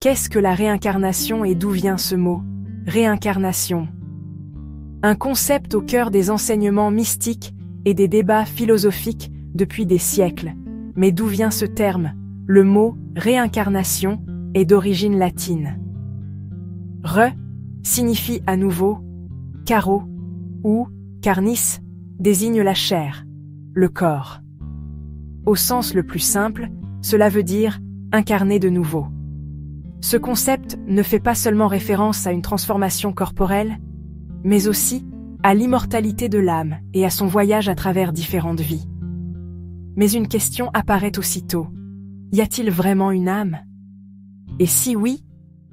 Qu'est-ce que la réincarnation et d'où vient ce mot? Réincarnation. Un concept au cœur des enseignements mystiques et des débats philosophiques depuis des siècles. Mais d'où vient ce terme? Le mot « réincarnation » est d'origine latine. « Re » signifie à nouveau « caro » ou « carnis » désigne la chair, le corps. Au sens le plus simple, cela veut dire « incarner de nouveau ». Ce concept ne fait pas seulement référence à une transformation corporelle, mais aussi à l'immortalité de l'âme et à son voyage à travers différentes vies. Mais une question apparaît aussitôt. Y a-t-il vraiment une âme? Et si oui,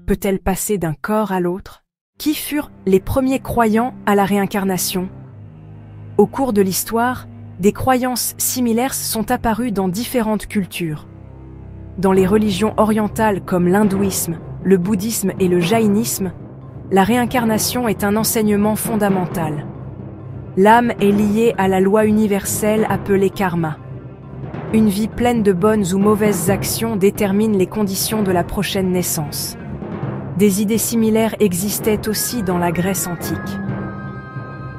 peut-elle passer d'un corps à l'autre? Qui furent les premiers croyants à la réincarnation? Au cours de l'histoire, des croyances similaires sont apparues dans différentes cultures. Dans les religions orientales comme l'hindouisme, le bouddhisme et le jaïnisme, la réincarnation est un enseignement fondamental. L'âme est liée à la loi universelle appelée karma. Une vie pleine de bonnes ou mauvaises actions détermine les conditions de la prochaine naissance. Des idées similaires existaient aussi dans la Grèce antique.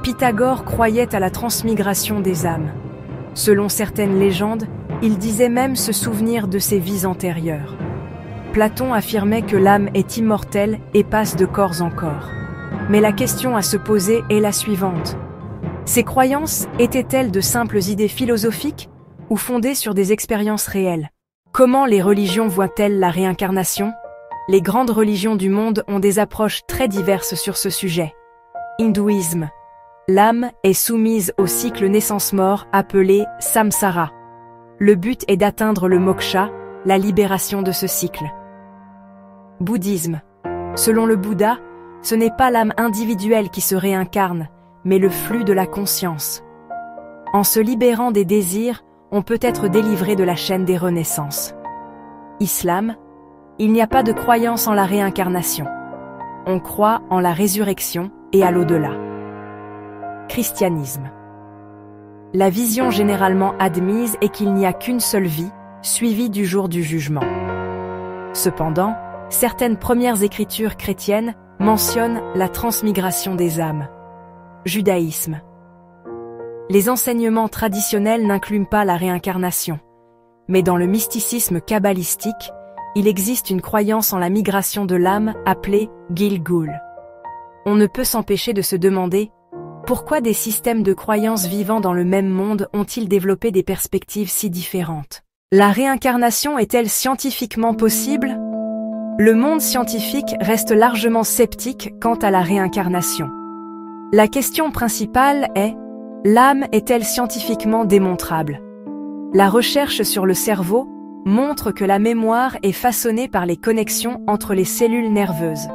Pythagore croyait à la transmigration des âmes. Selon certaines légendes, il disait même se souvenir de ses vies antérieures. Platon affirmait que l'âme est immortelle et passe de corps en corps. Mais la question à se poser est la suivante. Ces croyances étaient-elles de simples idées philosophiques ou fondées sur des expériences réelles? Comment les religions voient-elles la réincarnation? Les grandes religions du monde ont des approches très diverses sur ce sujet. Hindouisme. L'âme est soumise au cycle naissance-mort appelé samsara. Le but est d'atteindre le moksha, la libération de ce cycle. Bouddhisme. Selon le Bouddha, ce n'est pas l'âme individuelle qui se réincarne, mais le flux de la conscience. En se libérant des désirs, on peut être délivré de la chaîne des renaissances. Islam. Il n'y a pas de croyance en la réincarnation. On croit en la résurrection et à l'au-delà. Christianisme. La vision généralement admise est qu'il n'y a qu'une seule vie, suivie du jour du jugement. Cependant, certaines premières écritures chrétiennes mentionnent la transmigration des âmes. Judaïsme. Les enseignements traditionnels n'incluent pas la réincarnation, mais dans le mysticisme kabbalistique, il existe une croyance en la migration de l'âme appelée Gilgul. On ne peut s'empêcher de se demander pourquoi des systèmes de croyances vivant dans le même monde ont-ils développé des perspectives si différentes? La réincarnation est-elle scientifiquement possible? Le monde scientifique reste largement sceptique quant à la réincarnation. La question principale est: l'âme est-elle scientifiquement démontrable? La recherche sur le cerveau montre que la mémoire est façonnée par les connexions entre les cellules nerveuses.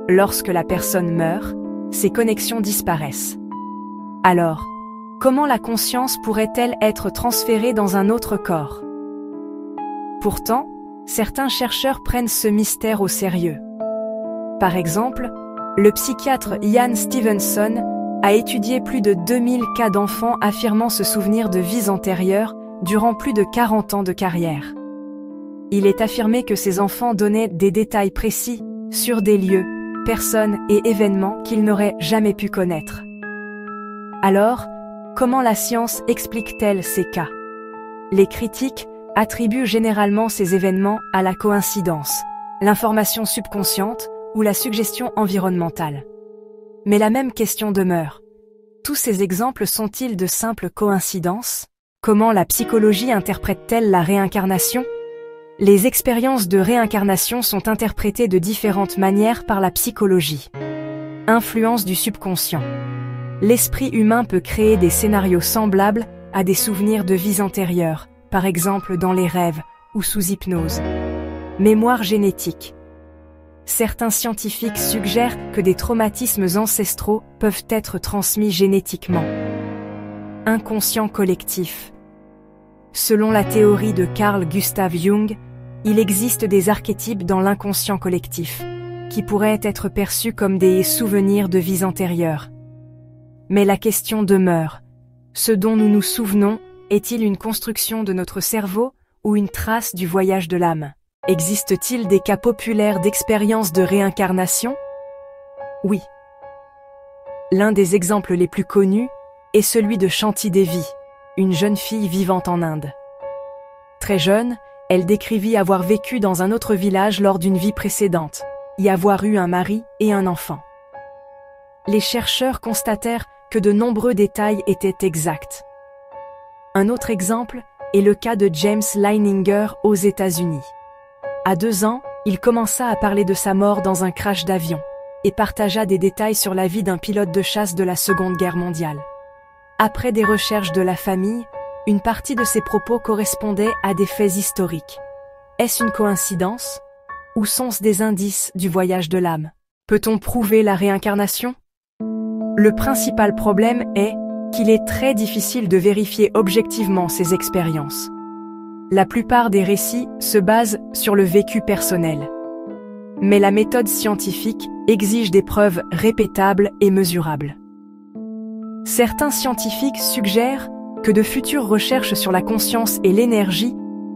Lorsque la personne meurt, ces connexions disparaissent. Alors, comment la conscience pourrait-elle être transférée dans un autre corps? Pourtant, certains chercheurs prennent ce mystère au sérieux. Par exemple, le psychiatre Ian Stevenson a étudié plus de 2000 cas d'enfants affirmant se souvenir de vies antérieures durant plus de 40 ans de carrière. Il est affirmé que ces enfants donnaient des détails précis sur des lieux, personnes et événements qu'ils n'auraient jamais pu connaître. Alors, comment la science explique-t-elle ces cas? Les critiques attribuent généralement ces événements à la coïncidence, l'information subconsciente ou la suggestion environnementale. Mais la même question demeure. Tous ces exemples sont-ils de simples coïncidences? Comment la psychologie interprète-t-elle la réincarnation? Les expériences de réincarnation sont interprétées de différentes manières par la psychologie. Influence du subconscient. L'esprit humain peut créer des scénarios semblables à des souvenirs de vies antérieures, par exemple dans les rêves ou sous hypnose. Mémoire génétique. Certains scientifiques suggèrent que des traumatismes ancestraux peuvent être transmis génétiquement. Inconscient collectif. Selon la théorie de Carl Gustav Jung, il existe des archétypes dans l'inconscient collectif, qui pourraient être perçus comme des souvenirs de vies antérieures. Mais la question demeure, ce dont nous nous souvenons est-il une construction de notre cerveau ou une trace du voyage de l'âme? Existe-t-il des cas populaires d'expériences de réincarnation? Oui. L'un des exemples les plus connus est celui de Shanti Devi, une jeune fille vivant en Inde. Très jeune, elle décrivit avoir vécu dans un autre village lors d'une vie précédente, y avoir eu un mari et un enfant. Les chercheurs constatèrent que de nombreux détails étaient exacts. Un autre exemple est le cas de James Leininger aux États-Unis. À 2 ans, il commença à parler de sa mort dans un crash d'avion et partagea des détails sur la vie d'un pilote de chasse de la Seconde Guerre mondiale. Après des recherches de la famille, une partie de ses propos correspondait à des faits historiques. Est-ce une coïncidence? Ou sont-ce des indices du voyage de l'âme? Peut-on prouver la réincarnation? Le principal problème est qu'il est très difficile de vérifier objectivement ces expériences. La plupart des récits se basent sur le vécu personnel. Mais la méthode scientifique exige des preuves répétables et mesurables. Certains scientifiques suggèrent que de futures recherches sur la conscience et l'énergie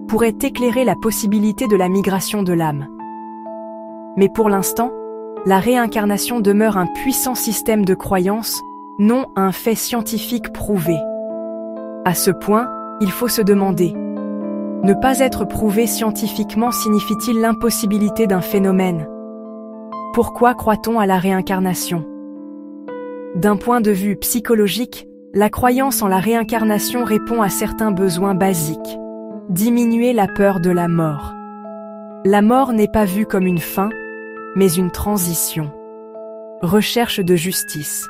pourraient éclairer la possibilité de la migration de l'âme. Mais pour l'instant, la réincarnation demeure un puissant système de croyance, non un fait scientifique prouvé. À ce point, il faut se demander: ne pas être prouvé scientifiquement signifie-t-il l'impossibilité d'un phénomène? Pourquoi croit-on à la réincarnation? D'un point de vue psychologique, la croyance en la réincarnation répond à certains besoins basiques. Diminuer la peur de la mort. La mort n'est pas vue comme une fin, mais une transition. Recherche de justice.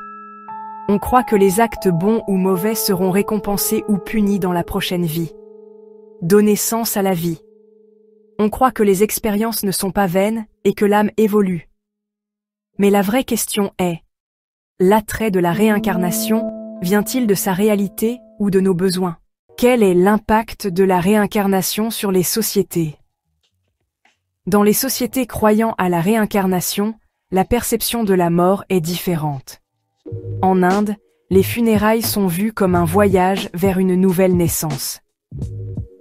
On croit que les actes bons ou mauvais seront récompensés ou punis dans la prochaine vie. Donner sens à la vie. On croit que les expériences ne sont pas vaines et que l'âme évolue. Mais la vraie question est: l'attrait de la réincarnation vient-il de sa réalité ou de nos besoins? Quel est l'impact de la réincarnation sur les sociétés? Dans les sociétés croyant à la réincarnation, la perception de la mort est différente. En Inde, les funérailles sont vues comme un voyage vers une nouvelle naissance.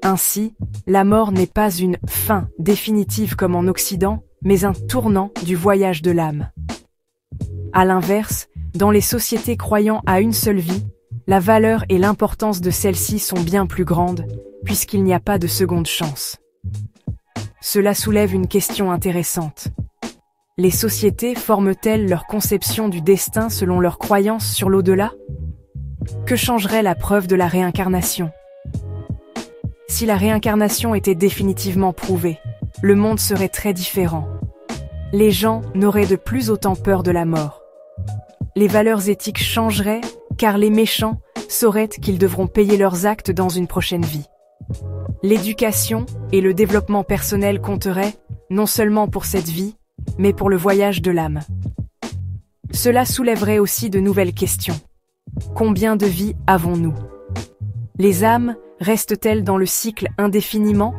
Ainsi, la mort n'est pas une fin définitive comme en Occident, mais un tournant du voyage de l'âme. À l'inverse, dans les sociétés croyant à une seule vie, la valeur et l'importance de celle-ci sont bien plus grandes, puisqu'il n'y a pas de seconde chance. Cela soulève une question intéressante. Les sociétés forment-elles leur conception du destin selon leurs croyances sur l'au-delà? Que changerait la preuve de la réincarnation? Si la réincarnation était définitivement prouvée, le monde serait très différent. Les gens n'auraient de plus autant peur de la mort. Les valeurs éthiques changeraient, car les méchants sauraient qu'ils devront payer leurs actes dans une prochaine vie. L'éducation et le développement personnel compteraient, non seulement pour cette vie, mais pour le voyage de l'âme. Cela soulèverait aussi de nouvelles questions. Combien de vies avons-nous? Les âmes restent-elles dans le cycle indéfiniment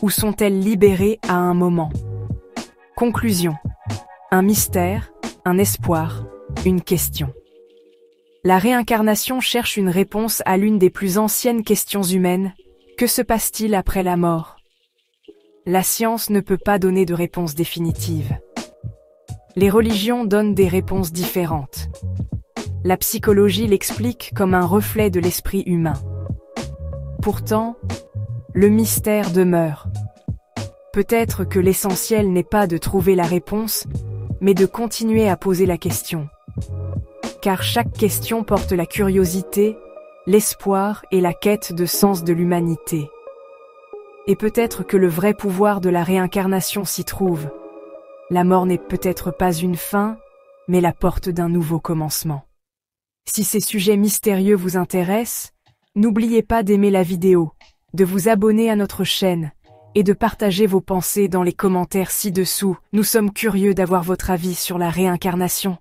ou sont-elles libérées à un moment? Conclusion. Un mystère, un espoir, une question. La réincarnation cherche une réponse à l'une des plus anciennes questions humaines. Que se passe-t-il après la mort? La science ne peut pas donner de réponse définitive. Les religions donnent des réponses différentes. La psychologie l'explique comme un reflet de l'esprit humain. Pourtant, le mystère demeure. Peut-être que l'essentiel n'est pas de trouver la réponse, mais de continuer à poser la question. Car chaque question porte la curiosité, l'espoir et la quête de sens de l'humanité. Et peut-être que le vrai pouvoir de la réincarnation s'y trouve. La mort n'est peut-être pas une fin, mais la porte d'un nouveau commencement. Si ces sujets mystérieux vous intéressent, n'oubliez pas d'aimer la vidéo, de vous abonner à notre chaîne et de partager vos pensées dans les commentaires ci-dessous. Nous sommes curieux d'avoir votre avis sur la réincarnation.